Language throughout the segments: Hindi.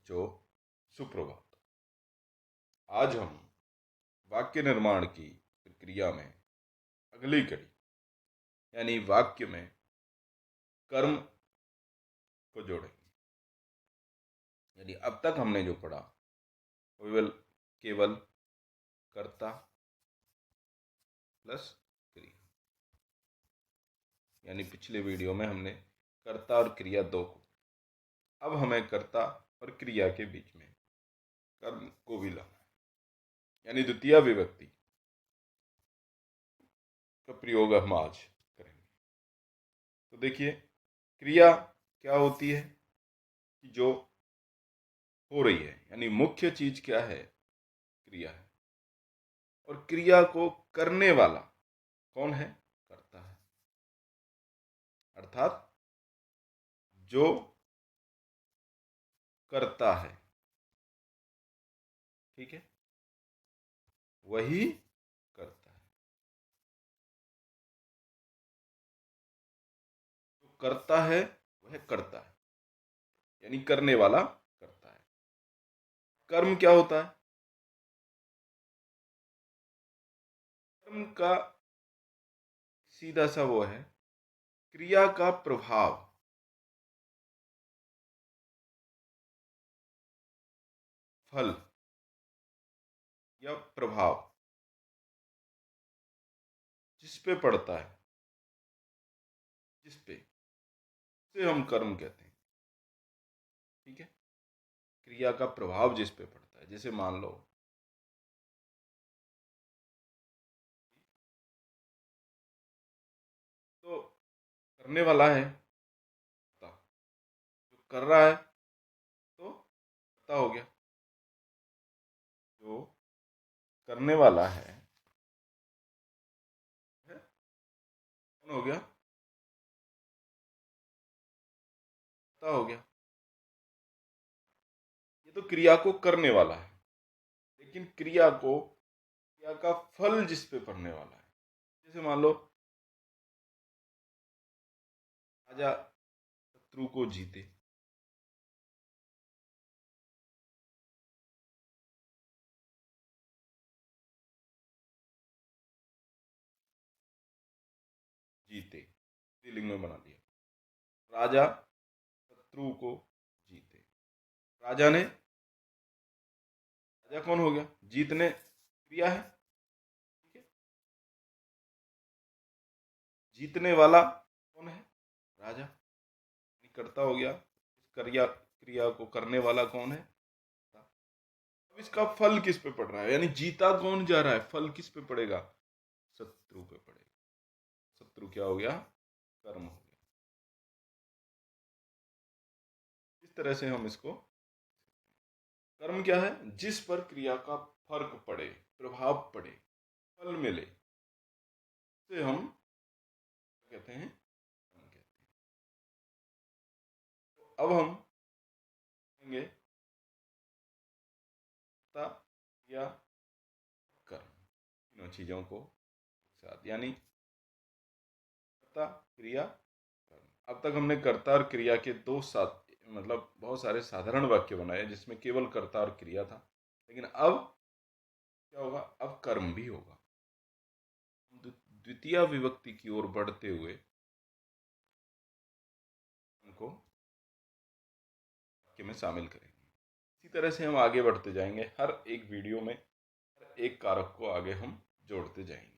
बच्चों, सुप्रभात। आज हम वाक्य निर्माण की प्रक्रिया में अगली कड़ी यानी वाक्य में कर्म को जोड़ेंगे। यानी अब तक हमने जो पढ़ा केवल कर्ता प्लस क्रिया। यानी पिछले वीडियो में हमने कर्ता और क्रिया दो को, अब हमें कर्ता और क्रिया के बीच में कर्म को भी लाना है, यानी द्वितीय विभक्ति का प्रयोग हम आज करेंगे। तो देखिए, क्रिया क्या होती है कि जो हो रही है, यानी मुख्य चीज क्या है, क्रिया है। और क्रिया को करने वाला कौन है, कर्ता है। अर्थात जो करता है, ठीक है, वही करता है। जो करता है वह करता है, यानी करने वाला करता है। कर्म क्या होता है, कर्म का सीधा सा वो है क्रिया का प्रभाव, फल या प्रभाव जिस पे पड़ता है, जिस पे, उसे हम कर्म कहते हैं। ठीक है, क्रिया का प्रभाव जिस पे पड़ता है। जैसे मान लो तो करने वाला है कर्ता, जो कर रहा है तो कर्ता हो गया। जो करने वाला है वह कौन हो गया, कर्ता हो गया। ये तो क्रिया को करने वाला है, लेकिन क्रिया का फल जिस पे पड़ने वाला है। जैसे मान लो राजा शत्रु को जीते, जीते स्त्रीलिंग में बना दिया, राजा शत्रु को जीते। राजा ने, राजा कौन हो गया, जीतने क्रिया है, ठीक है। जीतने वाला कौन है, राजा, कर्ता हो गया। इस क्रिया को करने वाला कौन है, अब इसका फल किस पे पड़ रहा है, यानी जीता कौन जा रहा है, फल किस पे पड़ेगा, शत्रु पे पड़ेगा। शत्रु क्या हो गया, कर्म हो गया। इस तरह से हम इसको, कर्म क्या है, जिस पर क्रिया का फर्क पड़े, प्रभाव पड़े, फल मिले, से हम कहते हैं, कर्म कहते हैं। तो अब हम कहेंगे कर्ता या कर्म, तीनों चीजों को साथ, यानी कर्ता क्रिया कर्म। अब तक हमने कर्ता और क्रिया के दो साथ, मतलब बहुत सारे साधारण वाक्य बनाए जिसमें केवल कर्ता और क्रिया था। लेकिन अब क्या होगा, अब कर्म भी होगा। द्वितीय विभक्ति की ओर बढ़ते हुए उनको वाक्य में शामिल करेंगे। इसी तरह से हम आगे बढ़ते जाएंगे, हर एक वीडियो में हर एक कारक को आगे हम जोड़ते जाएंगे।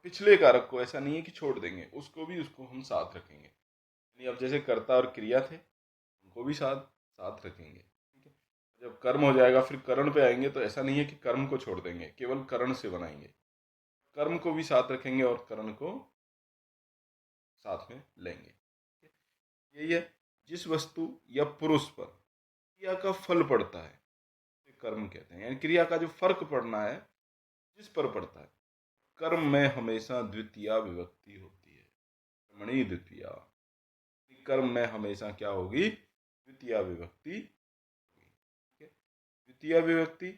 पिछले कारक को ऐसा नहीं है कि छोड़ देंगे, उसको हम साथ रखेंगे। यानी अब जैसे कर्ता और क्रिया थे, उनको भी साथ साथ रखेंगे, ठीक है। जब कर्म हो जाएगा फिर करण पे आएंगे, तो ऐसा नहीं है कि कर्म को छोड़ देंगे, केवल करण से बनाएंगे। कर्म को भी साथ रखेंगे और करण को साथ में लेंगे। यही है, जिस वस्तु या पुरुष पर क्रिया का फल पड़ता है कर्म कहते हैं। यानी क्रिया का जो फर्क पड़ना है, जिस पर पड़ता है। कर्म में हमेशा द्वितीय विभक्ति होती है, कर्मणि द्वितीया। कर्म में हमेशा क्या होगी, द्वितीय विभक्ति होगी, ठीक है। द्वितीय विभक्ति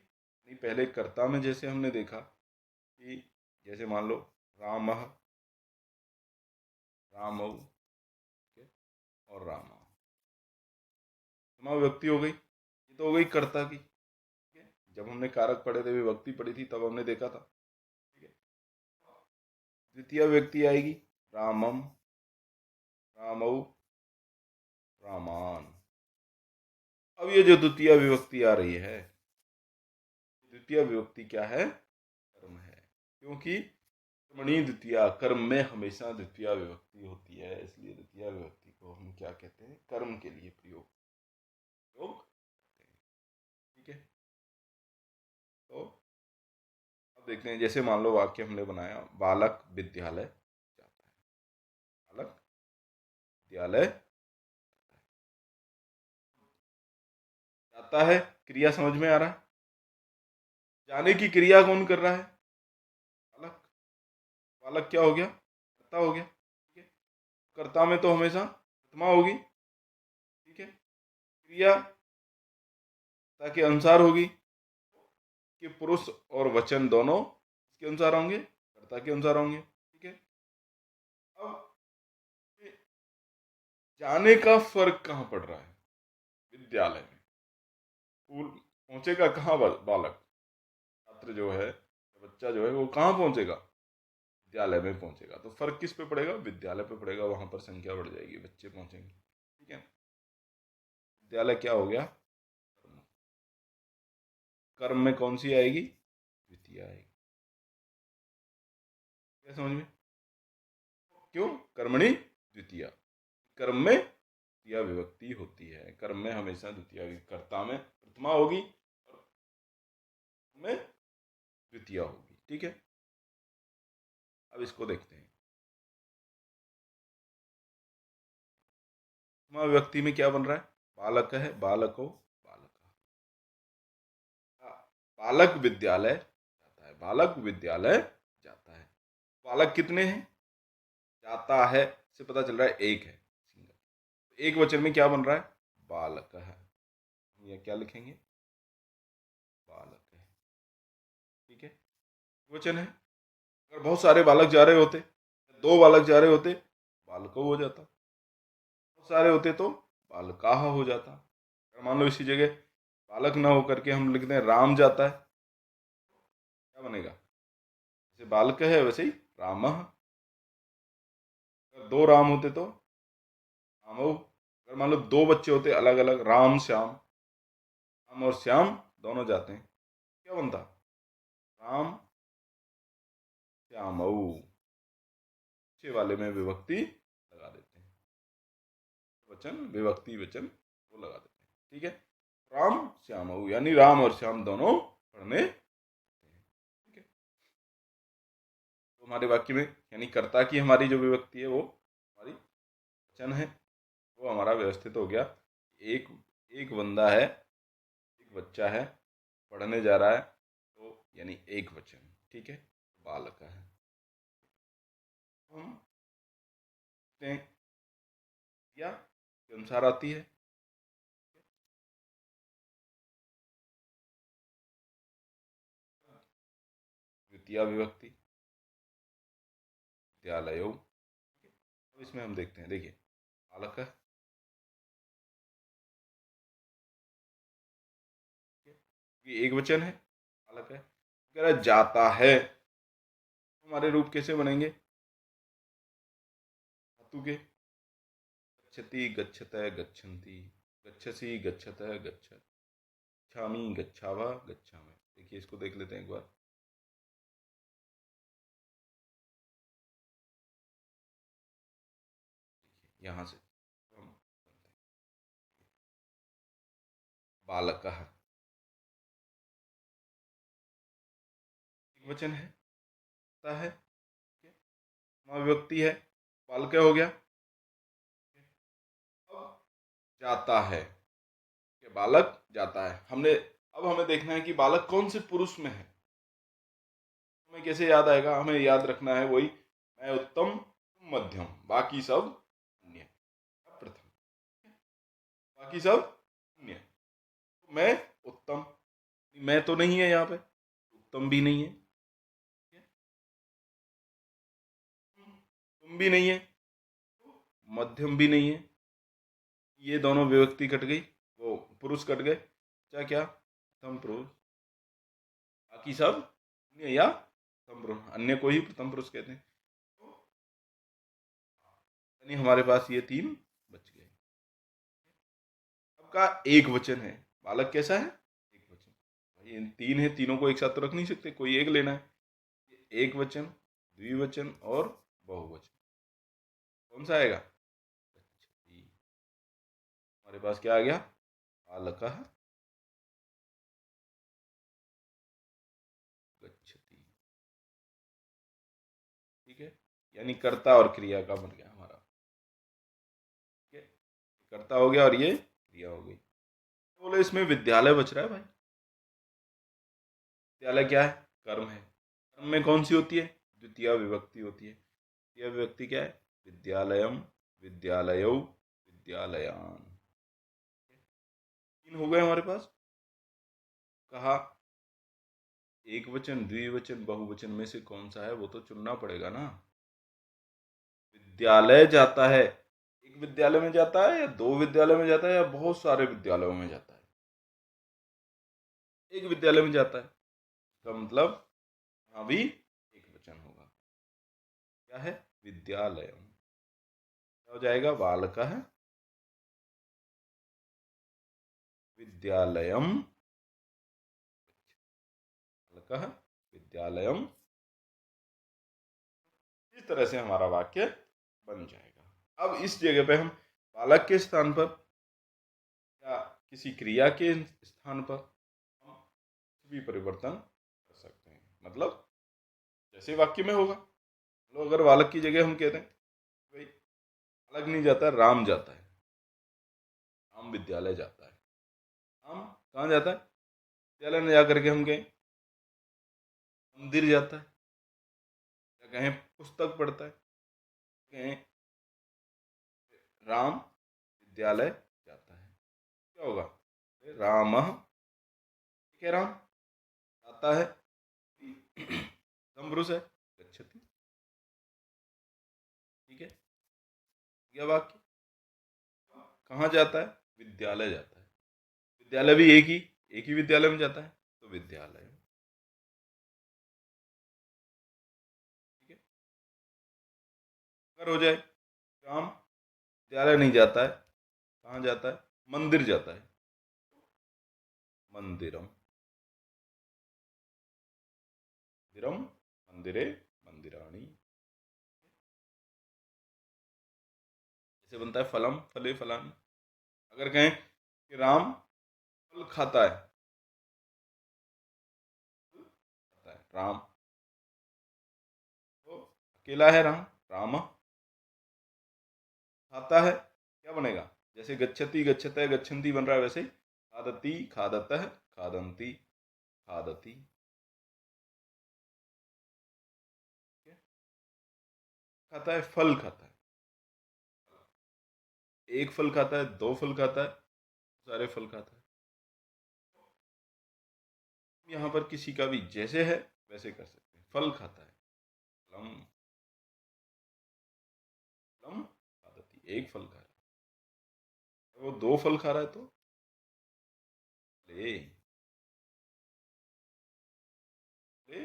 पहले कर्ता में जैसे हमने देखा कि जैसे मान लो रामः, रामौ, ठीक है, और रामा, समा विभक्ति हो गई। ये तो हो गई कर्ता की। ठीक है, जब हमने कारक पढ़े थे, विभक्ति पढ़ी थी, तब हमने देखा था। ठीक है, द्वितीय विभक्ति आएगी रामम, रामौ, रामान। अब ये जो द्वितीय विभक्ति आ रही है, द्वितीय विभक्ति क्या है? कर्म है, क्योंकि कर्मणि द्वितीया, कर्म में हमेशा द्वितीय विभक्ति होती है, इसलिए द्वितीय विभक्ति को हम क्या कहते हैं? कर्म के लिए प्रयोग करते हैं। ठीक है, तो अब देखते हैं, जैसे मान लो वाक्य हमने बनाया, बालक विद्यालय जाता है, बालक विद्यालय जाता है। क्रिया समझ में आ रहा है? जाने की क्रिया कौन कर रहा है? बालक। बालक क्या हो गया? कर्ता हो गया। ठीक है, कर्ता में तो हमेशा प्रथमा होगी। ठीक है, क्रिया कर्ता के अनुसार होगी, कि पुरुष और वचन दोनों किसके अनुसार होंगे? कर्ता के अनुसार होंगे। ठीक है, अब जाने का फर्क कहाँ पड़ रहा है? विद्यालय में। स्कूल पहुंचेगा कहाँ बालक, छात्र जो है, बच्चा जो है, वो कहाँ पहुंचेगा? विद्यालय में पहुंचेगा। तो फर्क किस पे पड़ेगा? विद्यालय पे पड़ेगा, वहां पर संख्या बढ़ जाएगी, बच्चे पहुंचेंगे। ठीक है, विद्यालय क्या हो गया? कर्म। कर्म में कौन सी आएगी? द्वितीय आएगी। क्या समझ में? क्यों? कर्मणि द्वितीय, कर्म में द्वितीय विभक्ति होती है। कर्म में हमेशा द्वितीय, कर्ता में प्रथमा होगी और में द्वितीय होगी। ठीक है, अब इसको देखते हैं। प्रथमा विभक्ति में क्या बन रहा है? बालक है, बालको, बालक। बालक विद्यालय जाता है, बालक विद्यालय जाता है। बालक कितने हैं? जाता है से पता चल रहा है एक है, सिंगल। एक वचन में क्या बन रहा है? बालक है। ये क्या लिखेंगे? बालक है। ठीक है, वचन है। अगर बहुत सारे बालक जा रहे होते, दो बालक जा रहे होते, बालको हो जाता। बहुत सारे होते तो बालकाह हो जाता। अगर मान लो इसी जगह बालक ना होकर के हम लिखते हैं राम जाता है, क्या बनेगा? जैसे बालक है वैसे ही राम। अगर दो राम होते तो रामो। अगर मान लो दो बच्चे होते अलग अलग, राम श्याम, राम और श्याम दोनों जाते हैं, क्या बनता? राम श्यामऊ। अच्छे वाले में विभक्ति लगा देते हैं, वचन विभक्ति वचन वो लगा देते हैं। ठीक है, राम श्यामऊ, यानी राम और श्याम दोनों पढ़ने। ठीक है, तो हमारे वाक्य में यानी कर्ता की हमारी जो विभक्ति है वो हमारी वचन है, वो हमारा व्यवस्थित हो गया। एक एक बंदा है, एक बच्चा है, पढ़ने जा रहा है, तो यानी एक वचन। ठीक है, बालक है। हम क्रिया के अनुसार आती है। द्वितीय विभक्ति विद्यालय। अब इसमें हम देखते हैं, देखिए बालक है, ये एक वचन है, बालक है। कह रहा जाता है, हमारे रूप कैसे बनेंगे? धातु के, गच्छति गच्छतः गच्छन्ति, गच्छसि गच्छतः गच्छत, गच्छामि गच्छावः गच्छामि। देखिए इसको देख लेते हैं एक बार। यहां से हम बालक एक वचन है, व्यक्ति है, बालक हो गया। अब जाता है, बालक जाता है। अब हमें देखना है कि बालक कौन से पुरुष में है। हमें कैसे याद आएगा? हमें याद रखना है वही, मैं उत्तम तुम मध्यम, बाकी सब अन्य। प्रथम, बाकी सब अन्य। मैं उत्तम, मैं तो नहीं है यहाँ पे, उत्तम भी नहीं है, तुम भी नहीं है, मध्यम भी नहीं है। ये दोनों विभक्ति कट गई, वो पुरुष कट गए। बच्चा क्या प्रथम पुरुष, बाकी सब अन्य या प्रथम पुरुष, अन्य को ही प्रथम पुरुष कहते हैं। यानी हमारे पास ये तीन बच गए। सबका एक वचन है, बालक कैसा है, एक वचन। भाई इन तीन है, तीनों को एक साथ तो रख नहीं सकते, कोई एक लेना है। एक वचन, द्विवचन और बहुवचन, कौन सा आएगा, गच्छति। हमारे पास क्या आ गया, बालकः गच्छति। ठीक है, यानी कर्ता और क्रिया का बन गया हमारा। ठीक है, कर्ता हो गया और ये क्रिया हो गई। बोले इसमें विद्यालय बच रहा है भाई। विद्यालय क्या है, कर्म है। कर्म में कौन सी होती है, द्वितीय विभक्ति होती है। द्वितीय विभक्ति क्या है, विद्यालयम, विद्यालयौ, विद्यालयान। तीन हो गए हमारे पास। कहा एक वचन, द्विवचन, बहुवचन में से कौन सा है वो तो चुनना पड़ेगा ना। विद्यालय जाता है, एक विद्यालय में जाता है या दो विद्यालय में जाता है या बहुत सारे विद्यालयों में जाता है, एक विद्यालय में जाता है। इसका मतलब यहाँ भी एक वचन होगा। क्या है, विद्यालय। क्या हो जाएगा, बालकः विद्यालयम, बालकः विद्यालयम। इस तरह से हमारा वाक्य बन जाएगा। अब इस जगह पे हम बालक के स्थान पर या किसी क्रिया के स्थान पर हम कुछ भी परिवर्तन कर सकते हैं। मतलब जैसे वाक्य में होगा, तो अगर बालक की जगह हम कहते हैं भाई बालक नहीं जाता, राम जाता है, राम विद्यालय जाता है। राम कहाँ जाता है, विद्यालय में जाकर के हम कहें मंदिर जाता है, या कहें पुस्तक पढ़ता है, कहें राम विद्यालय जाता है, क्या होगा, राम, ठीक है, राम आता है, पुरुष है, गच्छति। ठीक है, यह वाक्य कहाँ जाता है, विद्यालय जाता है। विद्यालय भी एक ही विद्यालय में जाता है, तो विद्यालय। ठीक है, अगर हो जाए राम विद्यालय नहीं जाता है, कहाँ जाता है, मंदिर जाता है, मंदिरम, मंदिरम, मंदिरे, मंदिराणी। जैसे बनता है फलम, फले, फलानी। अगर कहें कि राम फल खाता है, राम तो अकेला है, राम, राम खाता है, क्या बनेगा, जैसे गच्छति, गच्छते, गच्छन्ति बन रहा है, वैसे खादति, खादतः, खादन्ति, खादति। खाता है, फल खाता है, एक फल खाता है, दो फल खाता है, सारे फल खाता है। यहाँ पर किसी का भी जैसे है वैसे कर सकते हैं। फल खाता है, फलम, फलम खादति, एक फल खा रहा है। वो दो फल खा रहा है तो ले, ले।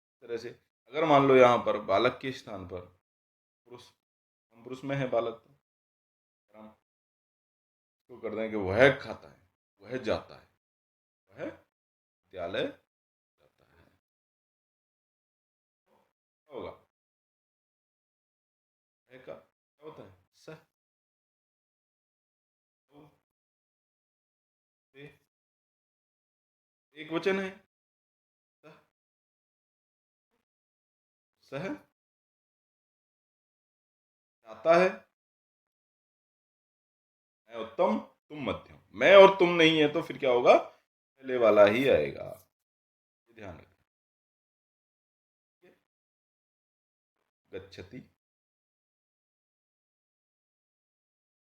इस तरह से अगर मान लो यहाँ पर बालक के स्थान पर पुरुष, हम पुरुष में है बालक, तो हम इसको कर दें कि वह खाता है, वह जाता है, वह विद्यालय जाता है, क्या होगा, वह का क्या होता है, सह, तो, ते, एक वचन है, सह, सह जाता है, मैं उत्तम, तुम मध्यम। मैं और तुम नहीं है तो फिर क्या होगा, पहले वाला ही आएगा, ये ध्यान रखना। गच्छति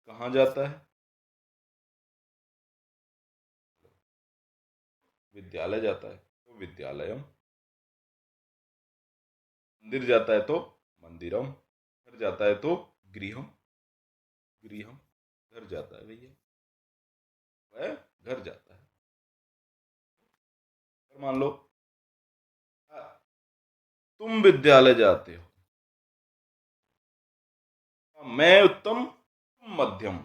कहाँ जाता है, विद्यालय जाता है तो विद्यालयम, मंदिर जाता है तो मंदिरम, घर जाता है तो गृहम, गृहम। घर जाता है भैया, वह घर जाता है। और मान लो तुम विद्यालय जाते हो, मैं उत्तम तुम मध्यम,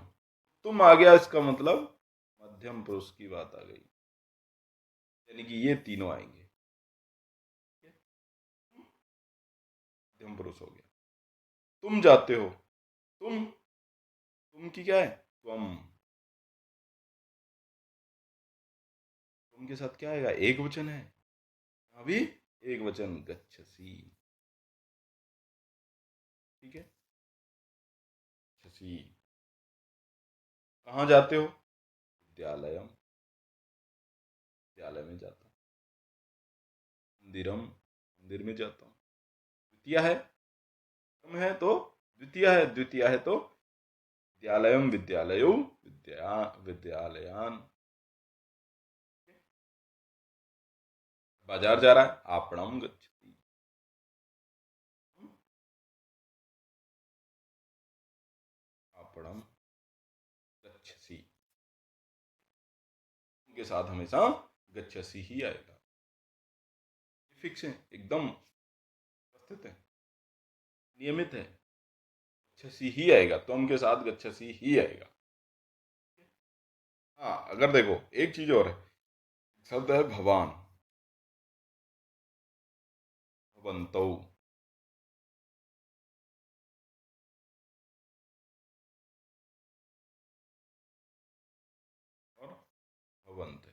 तुम आ गया, इसका मतलब मध्यम पुरुष की बात आ गई, यानी कि ये तीनों आएंगे, मध्यम पुरुष हो गया। तुम जाते हो, तुम की क्या है, तुम के साथ क्या आएगा, एक वचन है, अभी एक वचन गच्छसी, ठीक है। गच्छसी, कहाँ जाते हो, विद्यालयम, विद्यालय में जाता हूँ। मंदिरम, मंदिर में जाता हूँ। द्वितीय है, प्रथम है तो द्वितीय है, द्वितीय है तो विद्यालयम विद्यालयो विद्यालयान। बाजार जा रहा है, आपणम गच्छति, आपणम गच्छसी, उनके साथ हमेशा गच्छसी ही आएगा, फिक्स है, एकदम उपस्थित है, नियमित है, गच्छसी ही आएगा, तो उनके साथ गच्छसी ही आएगा। हाँ, अगर देखो एक चीज और है, शब्द है भवान, भवन्तौ, और भवन्ते,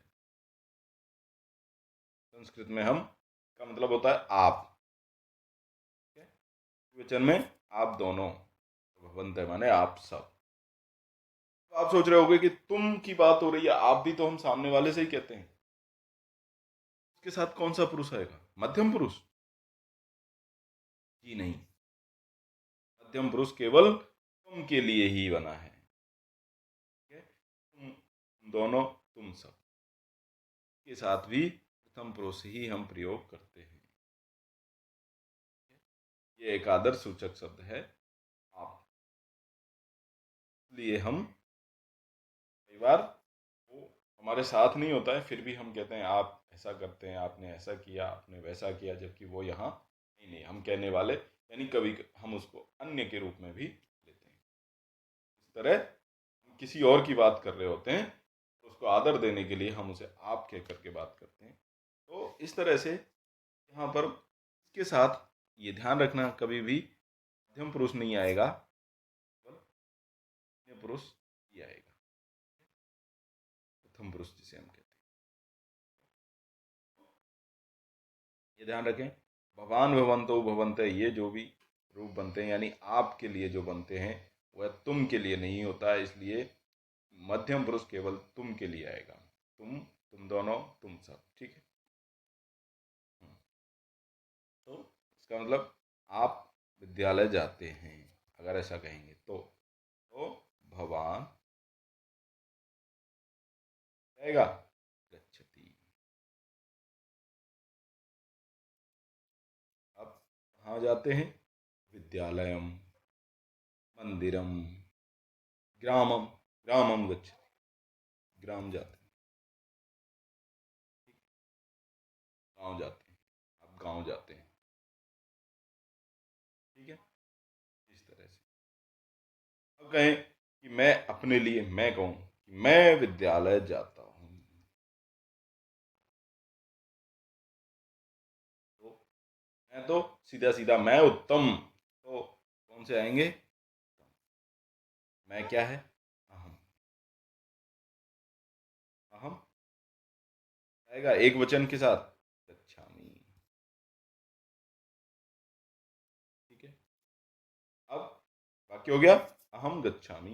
संस्कृत में हम का मतलब होता है आप, वचन में आप दोनों, भवन्ते माने आप सब। तो आप सोच रहे होगे कि तुम की बात हो रही है, आप भी तो हम सामने वाले से ही कहते हैं, उसके साथ कौन सा पुरुष आएगा, मध्यम पुरुष? जी नहीं, मध्यम पुरुष केवल तुम के लिए ही बना है, ठीक है? तुम दोनों, तुम सब के साथ भी प्रथम पुरुष ही हम प्रयोग करते हैं। ये एक आदर सूचक शब्द है आप, इसलिए हम कई बार वो हमारे साथ नहीं होता है, फिर भी हम कहते हैं आप ऐसा करते हैं, आपने ऐसा किया, आपने वैसा किया, जबकि वो यहाँ नहीं, हम कहने वाले, यानी कभी हम उसको अन्य के रूप में भी लेते हैं। इस तरह हम किसी और की बात कर रहे होते हैं, तो उसको आदर देने के लिए हम उसे आप कह करके बात करते हैं। तो इस तरह से यहाँ पर इसके साथ ये ध्यान रखना, कभी भी मध्यम पुरुष नहीं आएगा, केवल पुरुष ही आएगा, प्रथम पुरुष जिसे हम कहते हैं, ये ध्यान रखें। भवान भवंतो भवंते, ये जो भी रूप बनते हैं, यानी आपके लिए जो बनते हैं, वह तुम के लिए नहीं होता है, इसलिए मध्यम पुरुष केवल तुम के लिए आएगा, तुम दोनों, तुम सब, ठीक है। तो इसका मतलब आप विद्यालय जाते हैं, अगर ऐसा कहेंगे तो भवान जाएगा गच्छति। अब कहाँ जाते हैं, विद्यालयम, मंदिरम, ग्रामम, ग्रामम गच्छति, ग्राम जाते हैं, गांव जाते हैं, आप गांव जाते हैं, ठीक है। इस तरह से अब कहें कि मैं अपने लिए, मैं कहूं कि मैं विद्यालय जाता हूं, तो मैं तो सीधा सीधा मैं उत्तम, तो कौन से आएंगे, मैं क्या है, अहम, अहम आएगा एक वचन के साथ, गच्छामि, ठीक है। अब बाकी हो गया अहम गच्छामि,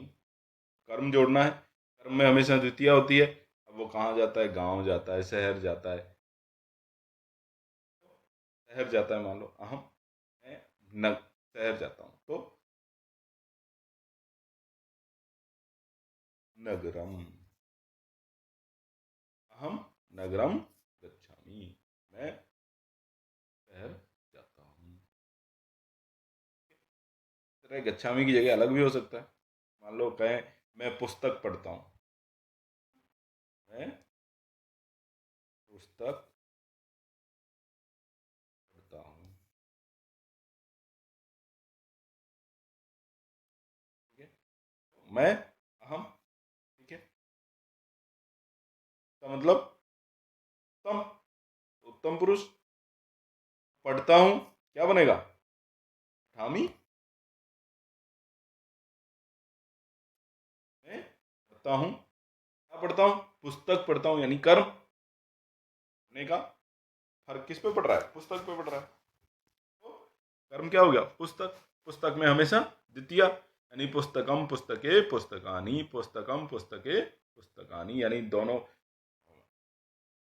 कर्म जोड़ना है, कर्म में हमेशा द्वितीय होती है, अब वो कहाँ जाता है, गांव जाता है, शहर जाता है, शहर जाता है, मान लो अहम मैं शहर जाता हूं, तो नगरम, अहम नगरम गच्छामि, मैं शहर जाता हूँ। गच्छामी की जगह अलग भी हो सकता है, मान लो कहें मैं पुस्तक पढ़ता हूँ। मैं पुस्तक पढ़ता हूँ। ठीक है। मैं अहम। ठीक है। तो मतलब उत्तम, उत्तम पुरुष। पढ़ता हूँ क्या बनेगा? ठामी। मैं पढ़ता हूँ, क्या पढ़ता हूँ? पुस्तक पढ़ता हूँ, यानी कर्म होने का फर्क किस पे पड़ रहा है? पुस्तक पे पड़ रहा है। तो कर्म क्या हो गया? पुस्तक। पुस्तक में हमेशा द्वितीय, यानी पुस्तकम पुस्तके पुस्तकानी, पुस्तकम पुस्तके पुस्तकानी, यानी दोनों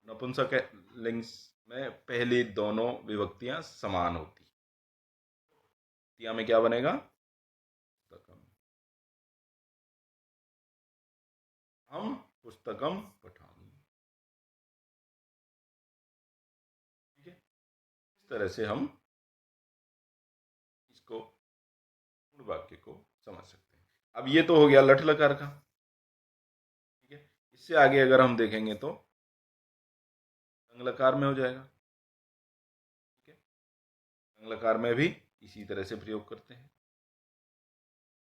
नपुंसक लिंग में पहली दोनों विभक्तियां समान होती। तिया में क्या बनेगा? पुस्तकम। हम पुस्तकम पठामी। ठीक है। इस तरह से हम इसको पूर्ण वाक्य को समझ सकते हैं। अब ये तो हो गया लट लकार का। ठीक है। इससे आगे अगर हम देखेंगे तो तंग लकार में हो जाएगा। ठीक है। तंग लकार में भी इसी तरह से प्रयोग करते हैं।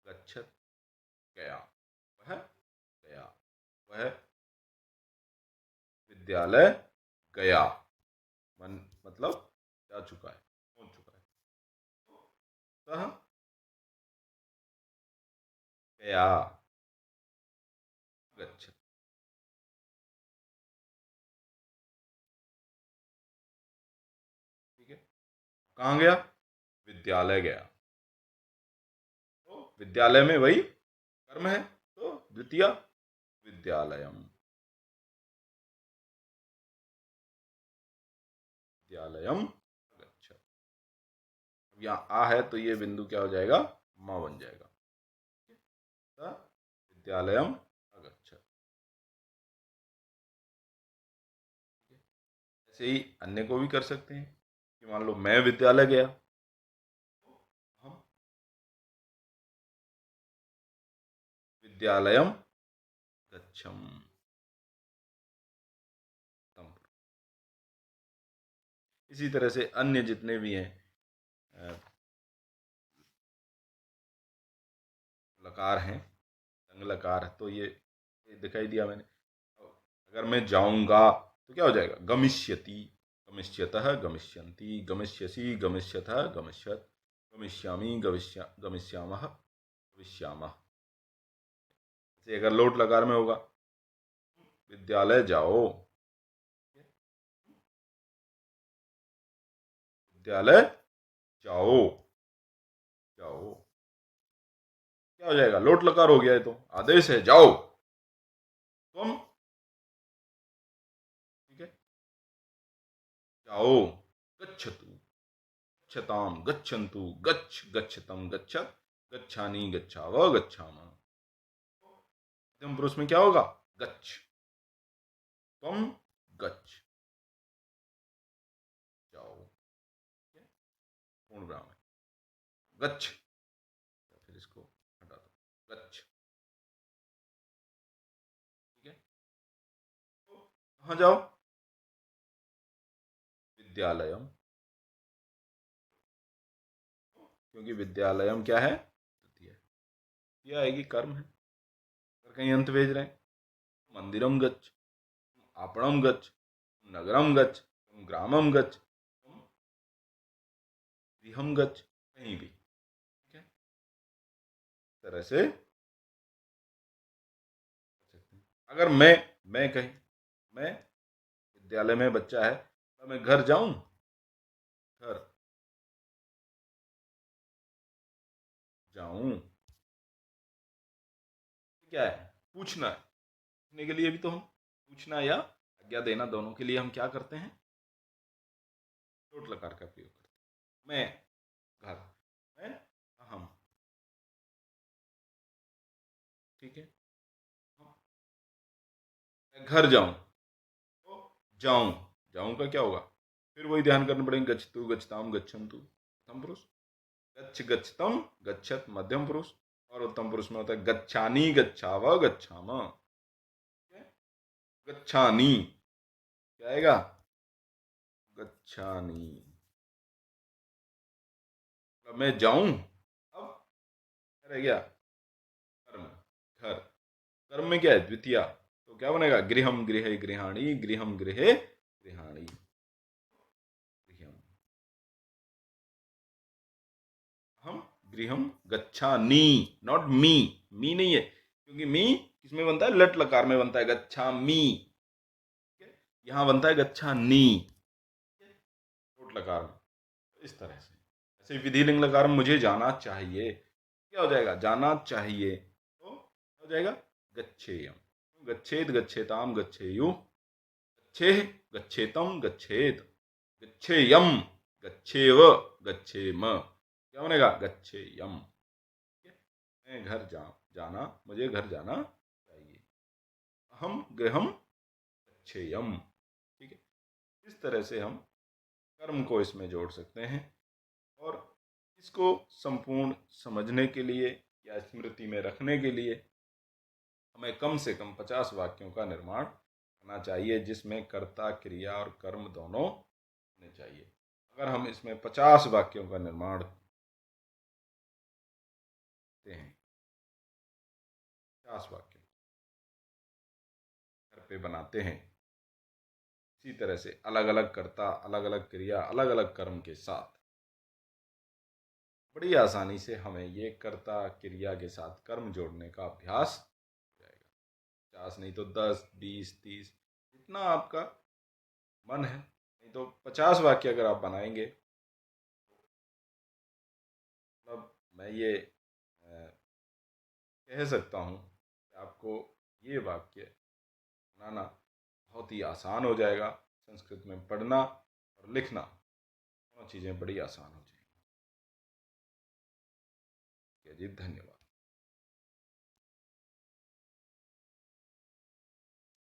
गच्छत, गया, वह गया, वह विद्यालय गया, मतलब जा चुका है, पहुंच चुका है। सह गया, गच्छत। ठीक है। कहाँ गया? विद्यालय गया। तो विद्यालय में वही कर्म है, तो द्वितीय विद्यालयम। विद्यालयम गच्छत। अब यहाँ आ है तो ये बिंदु क्या हो जाएगा? मां बन जाएगा। विद्यालयम अगच्छत। ऐसे ही अन्य को भी कर सकते हैं कि मान लो मैं विद्यालय गया, हम विद्यालयम गच्छम। इसी तरह से अन्य जितने भी हैं लकार हैं, तंग लकार, तो ये दिखाई दिया मैंने। अगर मैं जाऊंगा तो क्या हो जाएगा? गमिष्यति, गमिष्यतः, गमिष्यन्ति, गमिष्यसि, गमिष्यतः, गमिष्यत, गमिष्यामि, गमिष्यामः, गमिष्यामः। जैसे अगर लोट लकार में होगा, विद्यालय जाओ, विद्यालय जाओ, जाओ, क्या हो जाएगा? लोट लकार हो गया है, तो आदेश है जाओ, तुम। ठीक है। जाओ, गच्छतु, गच्छताम, गच्छन्तु, गच्छ, गच्छतम, गच्छत, गच्छानि, गच्छाव, गच्छामः। मध्यम पुरुष में क्या होगा? गच्छ, तुम गच्छ, जाओ। पूर्ण विराम है, गच्छ, फिर इसको हटा दो, गच्छ। ठीक है। तो कहाँ जाओ? विद्यालयम, क्योंकि विद्यालयम क्या है? तृतीय। यह आएगी कर्म है। अगर कहीं अंत भेज रहे हैं, मंदिरम गच्छ, आपणम गच्छ, नगरम गच्छ, ग्रामम गच्छ, गृहम गच्छ, कहीं भी। ठीक है। इस तरह से अगर मैं कहीं, मैं विद्यालय में बच्चा है तो मैं घर जाऊं, घर जाऊं, क्या है? पूछना है। पूछने के लिए भी तो हम पूछना या आज्ञा देना, दोनों के लिए हम क्या करते हैं? लोट लकार का प्रयोग करते हैं। मैं घर, मैं हम। ठीक है। मैं घर जाऊं, तो जाऊं, जाऊं का क्या होगा? फिर वही ध्यान करना पड़ेगा, गच्छतु, गच्छताम, गच्छन्तु, प्रथम पुरुष, गच्छ, गच्छतम, गच्छत मध्यम पुरुष, और उत्तम पुरुष में होता है गच्छानि, गच्छाव, गच्छाम। गच्छानि क्या आएगा? गच्छानि। मैं जाऊं। अब क्या रह गया? कर्म। घर। कर्म में क्या है? द्वितीया, तो क्या बनेगा? गृहम गृहे गृहाणी, गृहम गृहे गृहाणी। गृहम। हम गृहम गच्छानि, नॉट मी। मी नहीं है, क्योंकि मी किसमें बनता है? लट लकार में बनता है, गच्छामि। यहां बनता है गच्छानि, लोट लकार में। इस तरह से ऐसे विधिलिंग लकार में मुझे जाना चाहिए, क्या हो जाएगा? जाना चाहिए, तो क्या हो जाएगा? गच्छेयम। गच्छेत, गच्छेताम, गच्छेयु। गच्छे, गच्छेतम, गच्छेत। गच्छेयम, गच्छेव, गच्छेम। क्या बनेगा? गच्छेयम। मैं घर जाना, मुझे घर जाना चाहिए। हम गृहम गच्छेयम। ठीक है, इस तरह से हम कर्म को इसमें जोड़ सकते हैं। और इसको संपूर्ण समझने के लिए या स्मृति में रखने के लिए हमें कम से कम 50 वाक्यों का निर्माण करना चाहिए, जिसमें कर्ता, क्रिया और कर्म दोनों होने चाहिए। अगर हम इसमें 50 वाक्यों का निर्माण करते हैं, 50 वाक्य घर पे बनाते हैं, इसी तरह से अलग अलग कर्ता, अलग अलग क्रिया, अलग अलग कर्म के साथ बड़ी आसानी से हमें ये कर्ता क्रिया के साथ कर्म जोड़ने का अभ्यास हो जाएगा। 50 नहीं तो 10, 20, 30, जितना आपका मन है। नहीं तो 50 वाक्य अगर आप बनाएंगे, मतलब मैं ये कह सकता हूँ कि आपको ये वाक्य बनाना बहुत ही आसान हो जाएगा। संस्कृत में पढ़ना और लिखना दोनों चीज़ें बड़ी आसान हो जाएंगी। जी धन्यवाद।